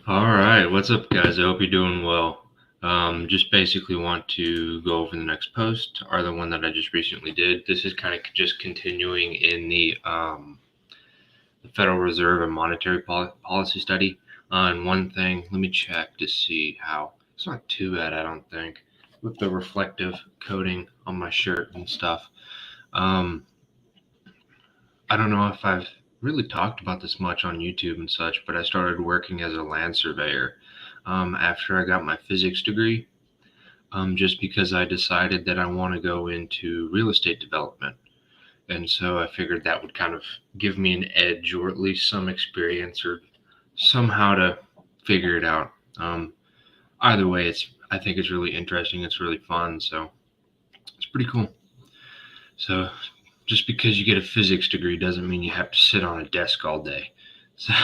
All right, what's up, guys? I hope you're doing well. Just basically want to go over the next post, or the one that I just recently did. This is kind of just continuing in the Federal Reserve and monetary policy study. And one thing, let me check to see how. It's not too bad, I don't think, with the reflective coating on my shirt and stuff. Um, I don't know if I've really talked about this much on YouTube and such, but I started working as a land surveyor after I got my physics degree, just because I decided that I want to go into real estate development. And so I figured that would kind of give me an edge, or at least some experience, or somehow to figure it out. Either way, I think it's really interesting. It's really fun. So it's pretty cool. So just because you get a physics degree doesn't mean you have to sit on a desk all day. So,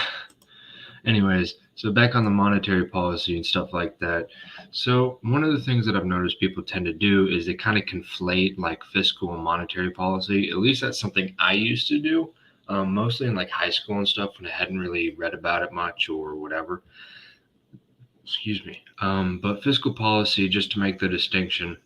anyways, so back on the monetary policy and stuff like that. So one of the things that I've noticed people tend to do is they kind of conflate like fiscal and monetary policy. At least that's something I used to do, mostly in like high school and stuff when I hadn't really read about it much or whatever. Excuse me. But fiscal policy, just to make the distinction,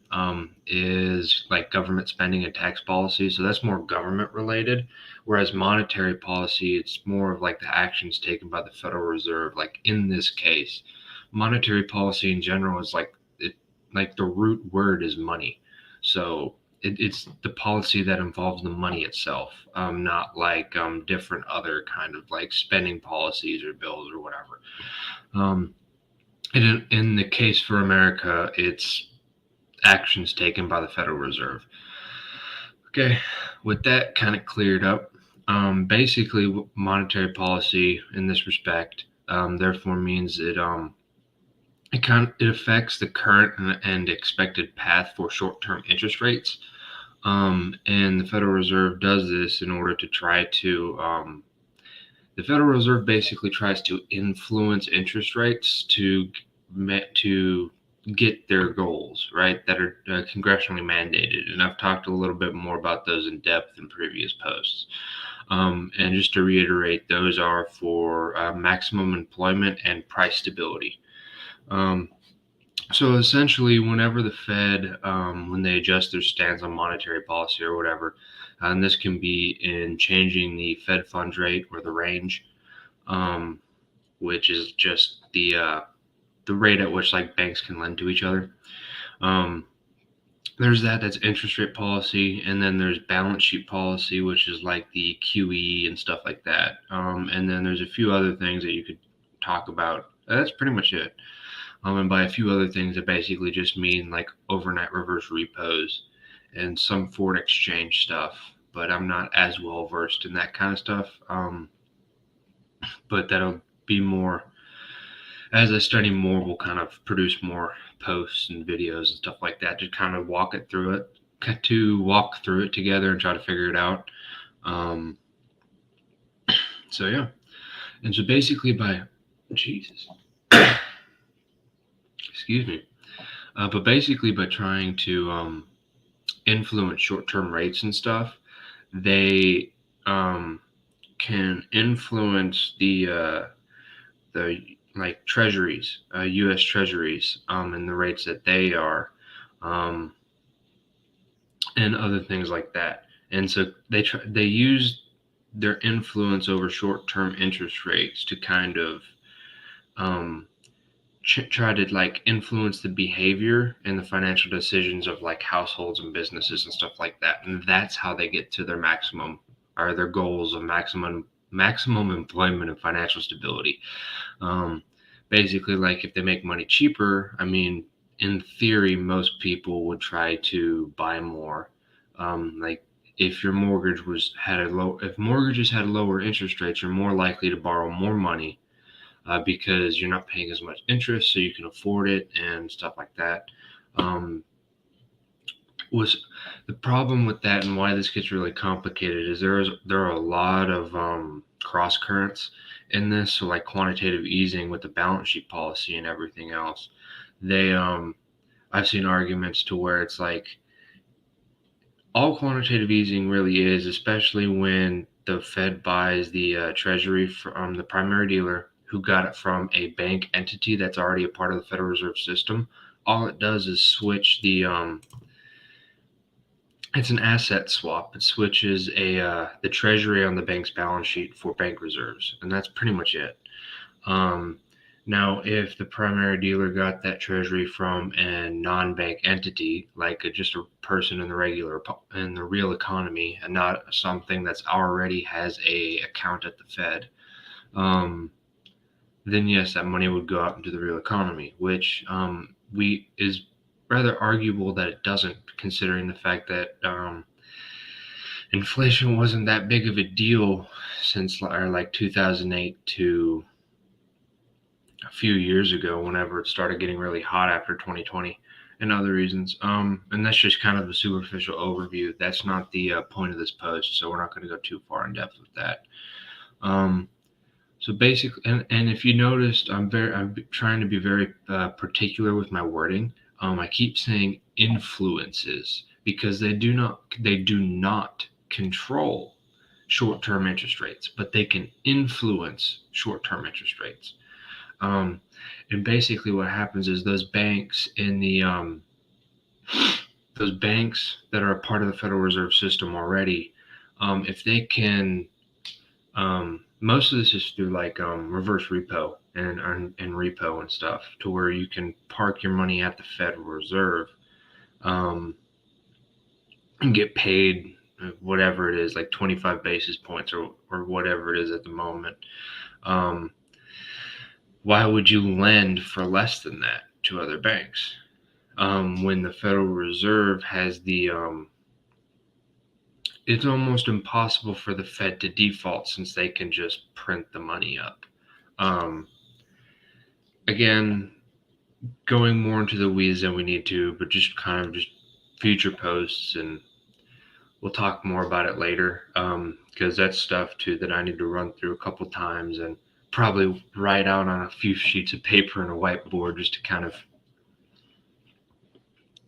is like government spending and tax policy. So that's more government related. Whereas monetary policy, it's more of like the actions taken by the Federal Reserve. Like in this case, monetary policy in general is like the root word is money. So it's the policy that involves the money itself, not like different other kind of like spending policies or bills or whatever. Um, in the case for America, it's actions taken by the Federal Reserve. Okay, with that kind of cleared up, basically monetary policy in this respect, therefore means it affects the current and expected path for short-term interest rates, and the Federal Reserve does this in order to try to the Federal Reserve basically tries to influence interest rates to get their goals, right, that are congressionally mandated. And I've talked a little bit more about those in depth in previous posts. And just to reiterate, those are for maximum employment and price stability. Um, so essentially, whenever the Fed, when they adjust their stance on monetary policy or whatever, and this can be in changing the Fed funds rate or the range, um, which is just the rate at which like banks can lend to each other. Um, there's that's interest rate policy, and then there's balance sheet policy, which is like the QE and stuff like that. And then there's a few other things that you could talk about. That's pretty much it. And by a few other things, it basically just mean like overnight reverse repos and some foreign exchange stuff. But I'm not as well versed in that kind of stuff. But that'll be more as I study more. We'll kind of produce more posts and videos and stuff like that to kind of walk through it together and try to figure it out. So yeah, and so basically by Jesus. Excuse me. But basically, by trying to influence short-term rates and stuff, they can influence the like treasuries, U.S. treasuries, and the rates that they are, um, and other things like that. And so they use their influence over short-term interest rates to kind of um, try to like influence the behavior and the financial decisions of like households and businesses and stuff like that. And that's how they get to their maximum or their goals of maximum employment and financial stability. Um, Basically, like if they make money cheaper, I mean, in theory, most people would try to buy more. Like if your mortgage if mortgages had lower interest rates, you're more likely to borrow more money because you're not paying as much interest, so you can afford it and stuff like that. Was the problem with that, and why this gets really complicated, is there are a lot of cross currents in this. So like quantitative easing with the balance sheet policy and everything else, they I've seen arguments to where it's like all quantitative easing really is, especially when the Fed buys the Treasury from the primary dealer who got it from a bank entity that's already a part of the Federal Reserve System. All it does is switch it's an asset swap. It switches the Treasury on the bank's balance sheet for bank reserves, and that's pretty much it. Um, Now, if the primary dealer got that treasury from a non-bank entity, like just a person in the real economy, and not something that's already has a account at the Fed, um, then yes, that money would go out into the real economy, which we is rather arguable that it doesn't, considering the fact that inflation wasn't that big of a deal since like 2008 to a few years ago, whenever it started getting really hot after 2020 and other reasons. And that's just kind of a superficial overview. That's not the point of this post, so we're not going to go too far in depth with that. So basically, and if you noticed, I'm trying to be very particular with my wording. I keep saying influences because they do not control short-term interest rates, but they can influence short-term interest rates. And basically what happens is those banks those banks that are a part of the Federal Reserve System already, if they can, most of this is through like reverse repo and repo and stuff, to where you can park your money at the Federal Reserve and get paid whatever it is, like 25 basis points or whatever it is at the moment. Why would you lend for less than that to other banks when the Federal Reserve has it's almost impossible for the Fed to default, since they can just print the money up. Again, going more into the weeds than we need to, but just kind of just future posts, and we'll talk more about it later, because that's stuff too that I need to run through a couple times and probably write out on a few sheets of paper and a whiteboard, just to kind of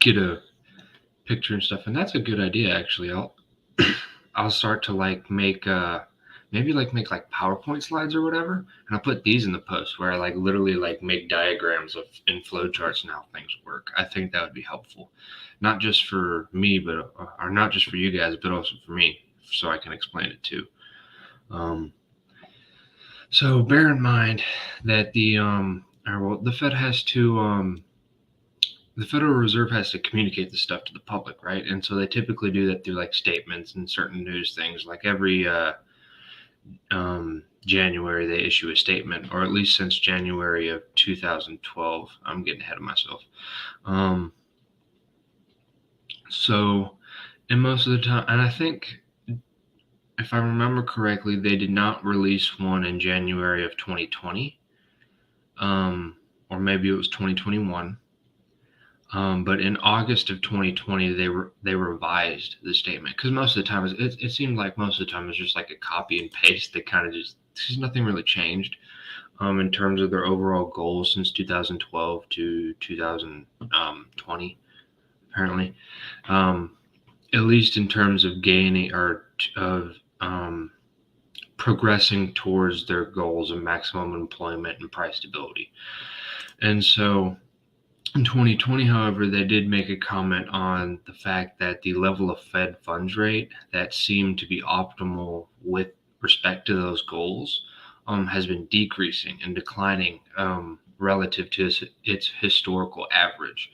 get a picture and stuff. And that's a good idea, actually. I'll start to like make make like PowerPoint slides or whatever, and I'll put these in the post where I like literally like make diagrams of in flowcharts and how things work. I think that would be helpful, not just for me, but or not just for you guys, but also for me, so I can explain it too. So bear in mind that the Fed has to the Federal Reserve has to communicate this stuff to the public, right? And so they typically do that through like statements and certain news things. Like every January, they issue a statement, or at least since January of 2012. I'm getting ahead of myself. So, and most of the time, and I think, if I remember correctly, they did not release one in January of 2020, or maybe it was 2021. But in August of 2020, they revised the statement, because most of the time it seemed like most of the time it's just like a copy and paste. They kind of just, nothing really changed in terms of their overall goals since 2012 to 2020, apparently. At least in terms of gaining or of progressing towards their goals of maximum employment and price stability. And so in 2020, however, they did make a comment on the fact that the level of Fed funds rate that seemed to be optimal with respect to those goals has been decreasing and declining relative to its historical average.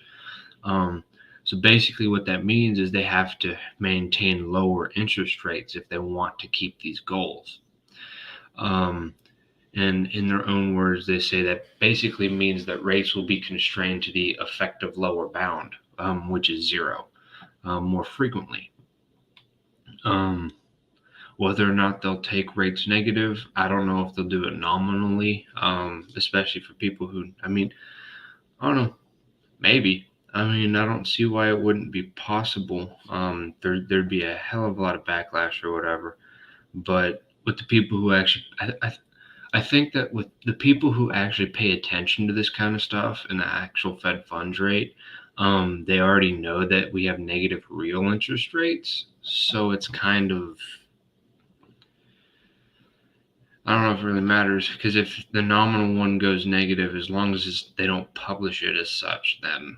So basically what that means is they have to maintain lower interest rates if they want to keep these goals. And in their own words, they say that basically means that rates will be constrained to the effective lower bound, which is zero, more frequently. Whether or not they'll take rates negative, I don't know if they'll do it nominally, especially for people who, I don't know, maybe. I don't see why it wouldn't be possible. There'd be a hell of a lot of backlash or whatever. But with the people who actually, I think that with the people who actually pay attention to this kind of stuff and the actual Fed funds rate, they already know that we have negative real interest rates. So it's kind of, I don't know if it really matters, because if the nominal one goes negative, as long as they don't publish it as such, then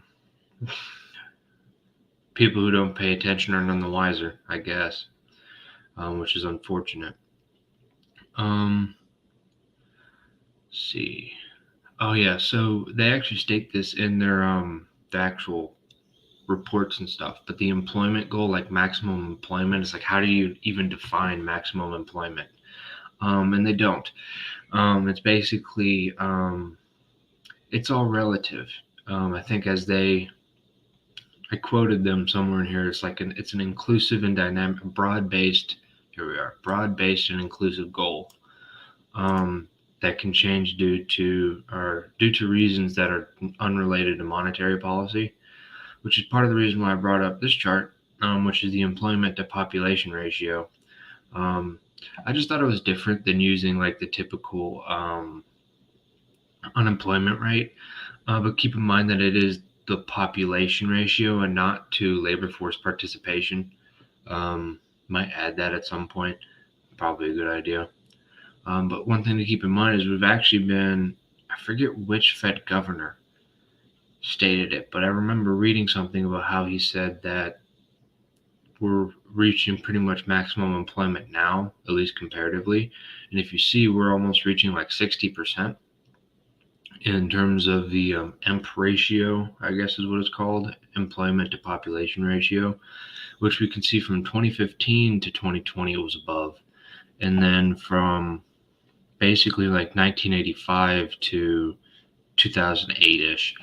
people who don't pay attention are none the wiser, I guess, which is unfortunate. See. Oh yeah, so they actually state this in their the actual reports and stuff, but the employment goal, like maximum employment, is like, how do you even define maximum employment? And they don't. It's basically it's all relative. I think I quoted them somewhere in here. It's like it's an inclusive and dynamic, broad-based. Here we are, broad-based and inclusive goal. That can change due to reasons that are unrelated to monetary policy, which is part of the reason why I brought up this chart, which is the employment to population ratio. I just thought it was different than using like the typical unemployment rate, but keep in mind that it is the population ratio and not to labor force participation. Might add that at some point, probably a good idea. But one thing to keep in mind is we've actually been, I forget which Fed governor stated it, but I remember reading something about how he said that we're reaching pretty much maximum employment now, at least comparatively. And if you see, we're almost reaching like 60% in terms of the EMP ratio, I guess is what it's called, employment to population ratio, which we can see from 2015 to 2020 it was above. And then from basically like 1985 to 2008-ish,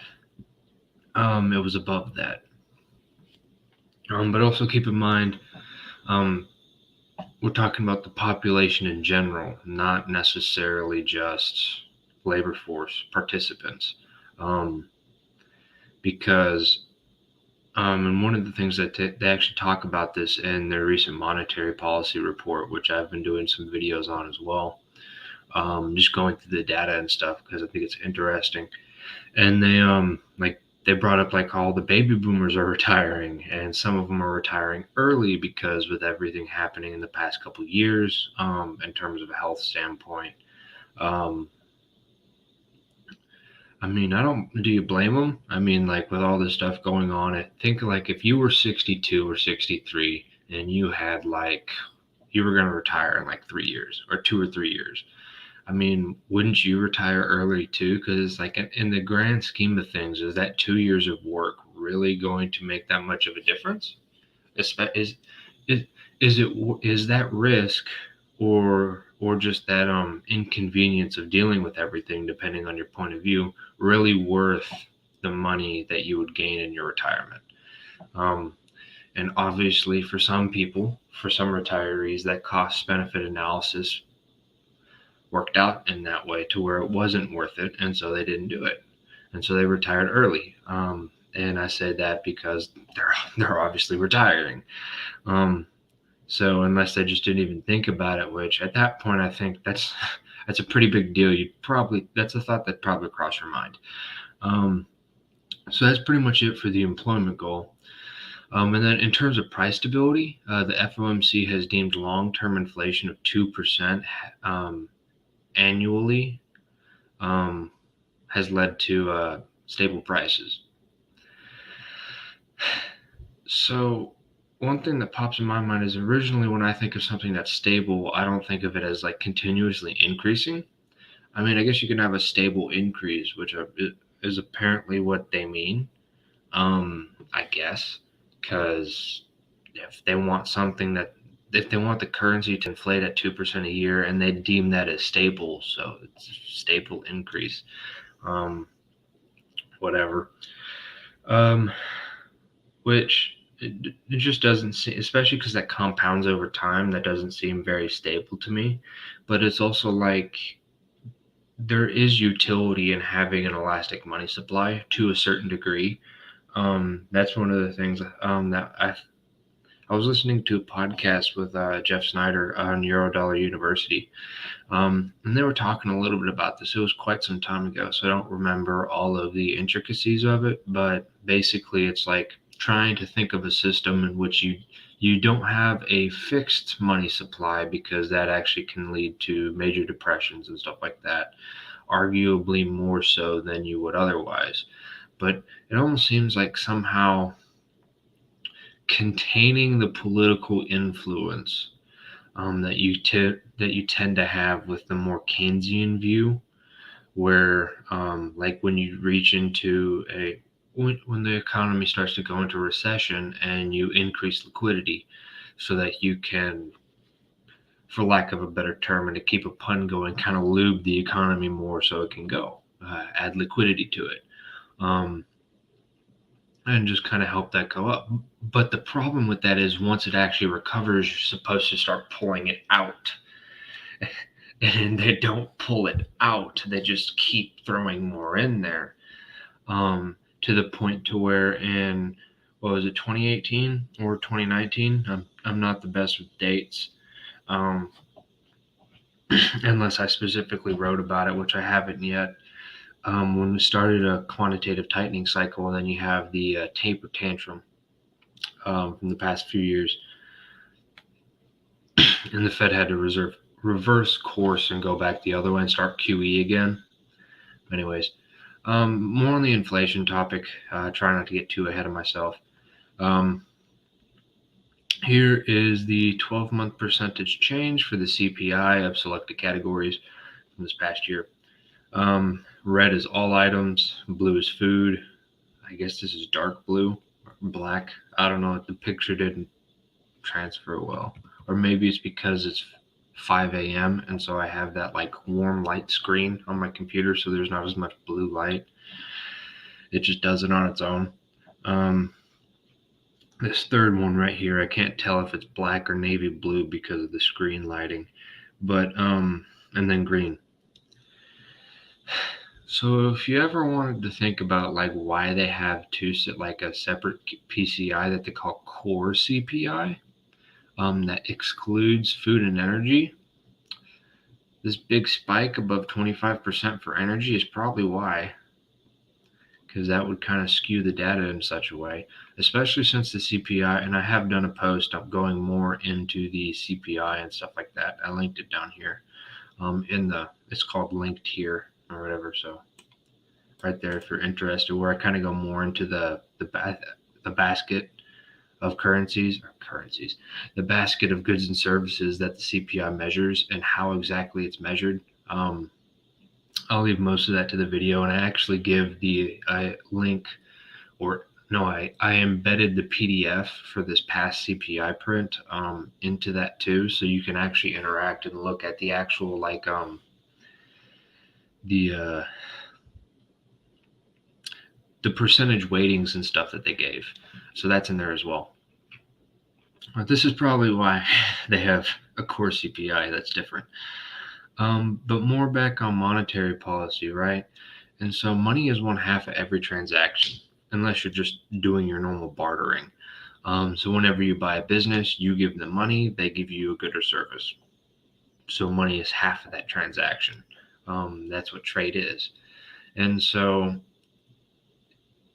it was above that. But also keep in mind, we're talking about the population in general, not necessarily just labor force participants. Because, and one of the things that they actually talk about this in their recent monetary policy report, which I've been doing some videos on as well, just going through the data and stuff because I think it's interesting. And they brought up like all the baby boomers are retiring, and some of them are retiring early because with everything happening in the past couple of years, in terms of a health standpoint. I mean, do you blame them? I mean, like with all this stuff going on, I think like if you were 62 or 63 and you had like, you were going to retire in like 3 years or 2 or 3 years, I mean, wouldn't you retire early too? Because like in the grand scheme of things, is that 2 years of work really going to make that much of a difference? Is that risk or just that inconvenience of dealing with everything, depending on your point of view, really worth the money that you would gain in your retirement? And obviously, for some people, for some retirees, that cost benefit analysis worked out in that way to where it wasn't worth it, and so they didn't do it, and so they retired early. And I say that because they're obviously retiring. So unless they just didn't even think about it, which at that point I think that's a pretty big deal. That's a thought that probably crossed your mind. So that's pretty much it for the employment goal. And then in terms of price stability, the FOMC has deemed long-term inflation of 2% annually has led to stable prices. So one thing that pops in my mind is originally when I think of something that's stable, I don't think of it as like continuously increasing. I mean, I guess you can have a stable increase, which is apparently what they mean. I guess, because if they want the currency to inflate at 2% a year, and they deem that as stable, so it's a stable increase. Whatever. Which it just doesn't seem, especially because that compounds over time, that doesn't seem very stable to me. But it's also like there is utility in having an elastic money supply to a certain degree. That's one of the things that I was listening to a podcast with Jeff Snyder on Eurodollar University, and they were talking a little bit about this. It was quite some time ago, so I don't remember all of the intricacies of it, but basically it's like trying to think of a system in which you You don't have a fixed money supply because that actually can lead to major depressions and stuff like that, arguably more so than you would otherwise. But it almost seems like somehow containing the political influence that you tend to have with the more Keynesian view, where like when you reach into when the economy starts to go into recession and you increase liquidity so that you can, for lack of a better term and to keep a pun going, kind of lube the economy more so it can go, add liquidity to it, um, and just kind of help that go up. But the problem with that is once it actually recovers, you're supposed to start pulling it out. And they don't pull it out. They just keep throwing more in there, to the point to where in, what was it, 2018 or 2019? I'm not the best with dates, um, unless I specifically wrote about it, which I haven't yet. When we started a quantitative tightening cycle, and then you have the taper tantrum from the past few years, and the Fed had to reverse course and go back the other way and start QE again. Anyways, more on the inflation topic. Try not to get too ahead of myself. Um, Here is the 12-month percentage change for the CPI of selected categories from this past year. Red is all items, blue is food. I guess this is dark blue or black. I don't know. The picture didn't transfer well. Or maybe it's because it's 5 a.m. and so I have that like warm light screen on my computer, so there's not as much blue light. It just does it on its own. This third one right here, I can't tell if it's black or navy blue because of the screen lighting, but and then green. So if you ever wanted to think about like why they have like a separate PCI that they call core CPI, that excludes food and energy, this big spike above 25% for energy is probably why, because that would kind of skew the data in such a way, especially since the CPI, and I have done a post up going more into the CPI and stuff like that. I linked it down here, it's called linked here or whatever. So right there, if you're interested, where I kind of go more into the basket of currencies, the basket of goods and services that the CPI measures and how exactly it's measured. I'll leave most of that to the video, and I actually give the link, or no, I embedded the PDF for this past CPI print into that too, so you can actually interact and look at the actual like the percentage weightings and stuff that they gave. So that's in there as well. But this is probably why they have a core CPI that's different. But more back on monetary policy, right? And so money is 1/2 of every transaction, unless you're just doing your normal bartering. So whenever you buy a business, you give them money, they give you a good or service. So money is 1/2 of that transaction. That's what trade is. And so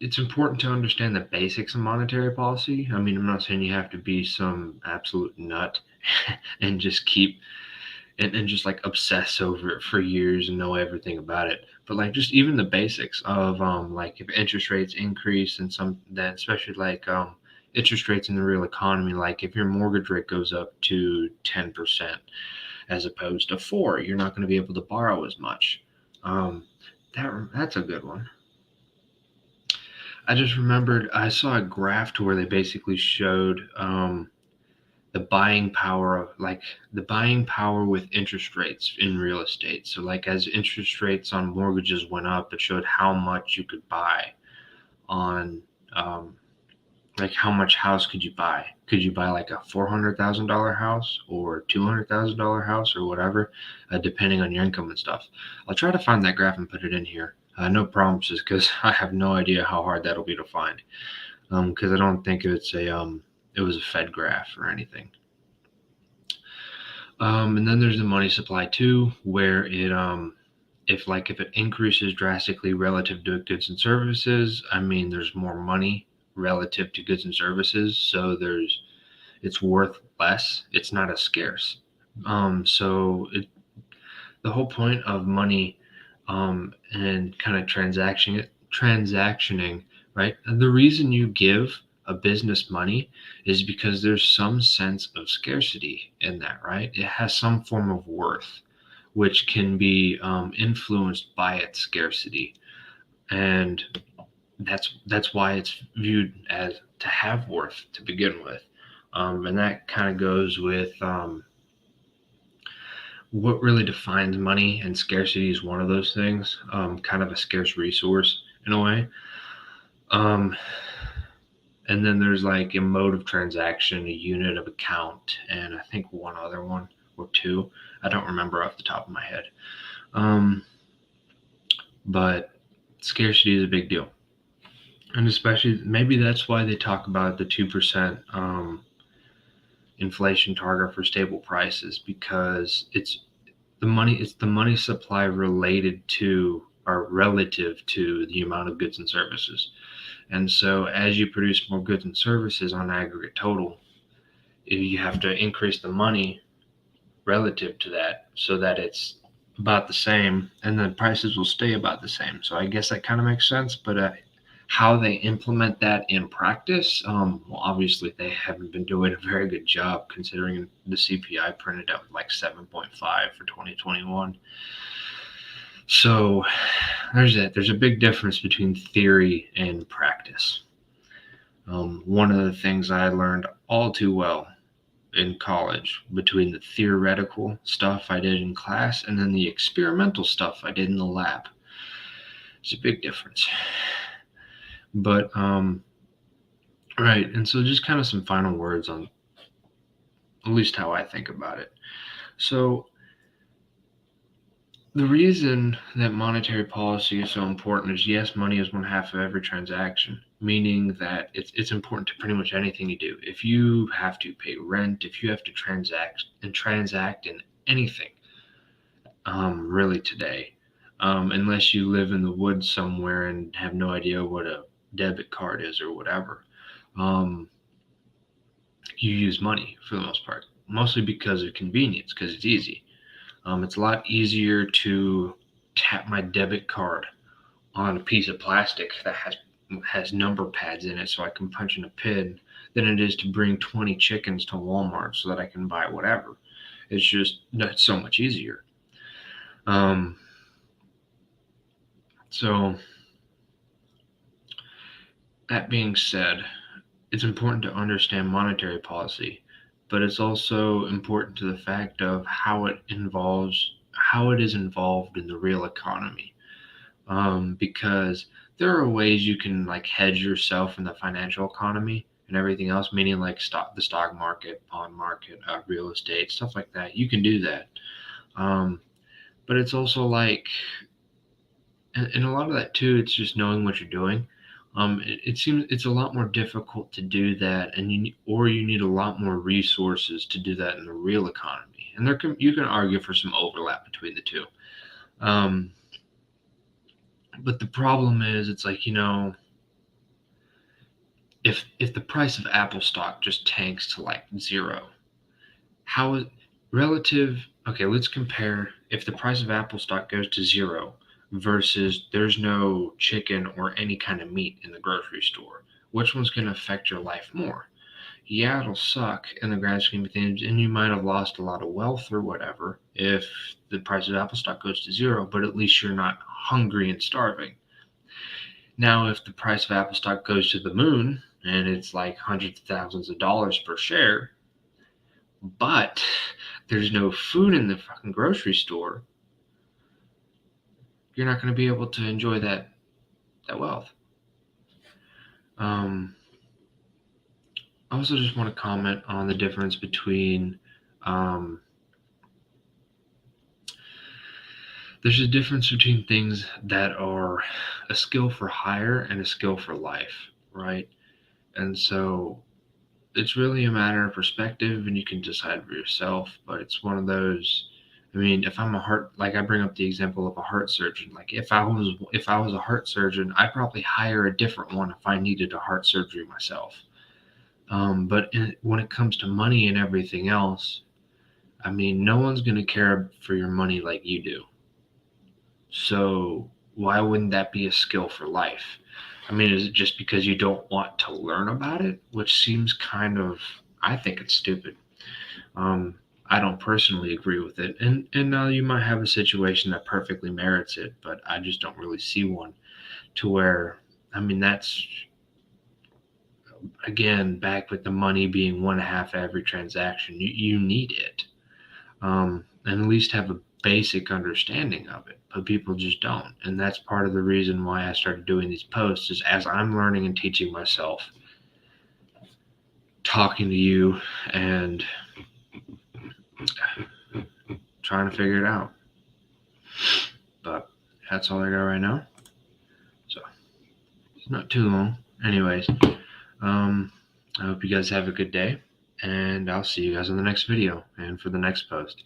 it's important to understand the basics of monetary policy. I mean, I'm not saying you have to be some absolute nut and just keep and just like obsess over it for years and know everything about it. But like just even the basics of like if interest rates increase and some that especially like interest rates in the real economy, like if your mortgage rate goes up to 10% as opposed to 4, you're not going to be able to borrow as much. That's a good one. I just remembered I saw a graph to where they basically showed the buying power with interest rates in real estate. So like as interest rates on mortgages went up, it showed how much you could buy on like how much house could you buy? Could you buy like a $400,000 house or $200,000 house or whatever, depending on your income and stuff. I'll try to find that graph and put it in here. No promises because I have no idea how hard that'll be to find. Because I don't think it was a Fed graph or anything. And then there's the money supply too, where it if it increases drastically relative to goods and services, I mean there's more money relative to goods and services. So it's worth less. It's not as scarce. The whole point of money and kind of transactioning, right? The reason you give a business money is because there's some sense of scarcity in that, right? It has some form of worth, which can be influenced by its scarcity, and that's why it's viewed as to have worth to begin with, and that kind of goes with what really defines money, and scarcity is one of those things, kind of a scarce resource in a way. And then there's like a mode of transaction, a unit of account, and I think one other one or two. I don't remember off the top of my head. But scarcity is a big deal. And especially, maybe that's why they talk about the 2% inflation target for stable prices, because it's the money supply related to or relative to the amount of goods and services. And so as you produce more goods and services on aggregate total, you have to increase the money relative to that so that it's about the same, and then prices will stay about the same. So I guess that kind of makes sense. But how they implement that in practice, well, obviously they haven't been doing a very good job, considering the CPI printed out like 7.5 for 2021. So there's a big difference between theory and practice. One of the things I learned all too well in college, between the theoretical stuff I did in class and then the experimental stuff I did in the lab, it's a big difference. But right, and so just kind of some final words on at least how I think about it. So the reason that monetary policy is so important is, yes, money is 1/2 of every transaction, meaning that it's important to pretty much anything you do. If you have to pay rent, if you have to transact in anything, really today, unless you live in the woods somewhere and have no idea what a debit card is or whatever, you use money for the most part, mostly because of convenience, because it's easy. It's a lot easier to tap my debit card on a piece of plastic that has number pads in it so I can punch in a pin than it is to bring 20 chickens to Walmart so that I can buy whatever. That's so much easier. So that being said, it's important to understand monetary policy, but it's also important to the fact of how it is involved in the real economy. Because there are ways you can like hedge yourself in the financial economy and everything else, meaning like the stock market, bond market, real estate, stuff like that. You can do that. But it's also like, and a lot of that too, it's just knowing what you're doing. It seems it's a lot more difficult to do that, and you need a lot more resources to do that in the real economy. And you can argue for some overlap between the two. But the problem is, it's like, if the price of Apple stock just tanks to like zero, how is relative? Okay, let's compare if the price of Apple stock goes to zero versus there's no chicken or any kind of meat in the grocery store. Which one's going to affect your life more? Yeah, it'll suck in the grand scheme of things, and you might have lost a lot of wealth or whatever if the price of Apple stock goes to zero, but at least you're not hungry and starving. Now, if the price of Apple stock goes to the moon and it's like hundreds of thousands of dollars per share, but there's no food in the fucking grocery store, you're not going to be able to enjoy that wealth. I also just want to comment on the difference between there's a difference between things that are a skill for hire and a skill for life, right? And so it's really a matter of perspective, and you can decide for yourself. But it's one of those. I mean, if I'm I bring up the example of a heart surgeon. Like if I was a heart surgeon, I'd probably hire a different one if I needed a heart surgery myself. When it comes to money and everything else, I mean, no one's going to care for your money like you do. So why wouldn't that be a skill for life? I mean, is it just because you don't want to learn about it? Which seems kind of, I think it's stupid. Um, I don't personally agree with it. And you might have a situation that perfectly merits it, but I just don't really see one to where, I mean, that's, again, back with the money being one half every transaction. You need it. And at least have a basic understanding of it, but people just don't. And that's part of the reason why I started doing these posts is as I'm learning and teaching myself, talking to you and trying to figure it out. But that's all I got right now. So it's not too long. Anyways, I hope you guys have a good day, and I'll see you guys in the next video and for the next post.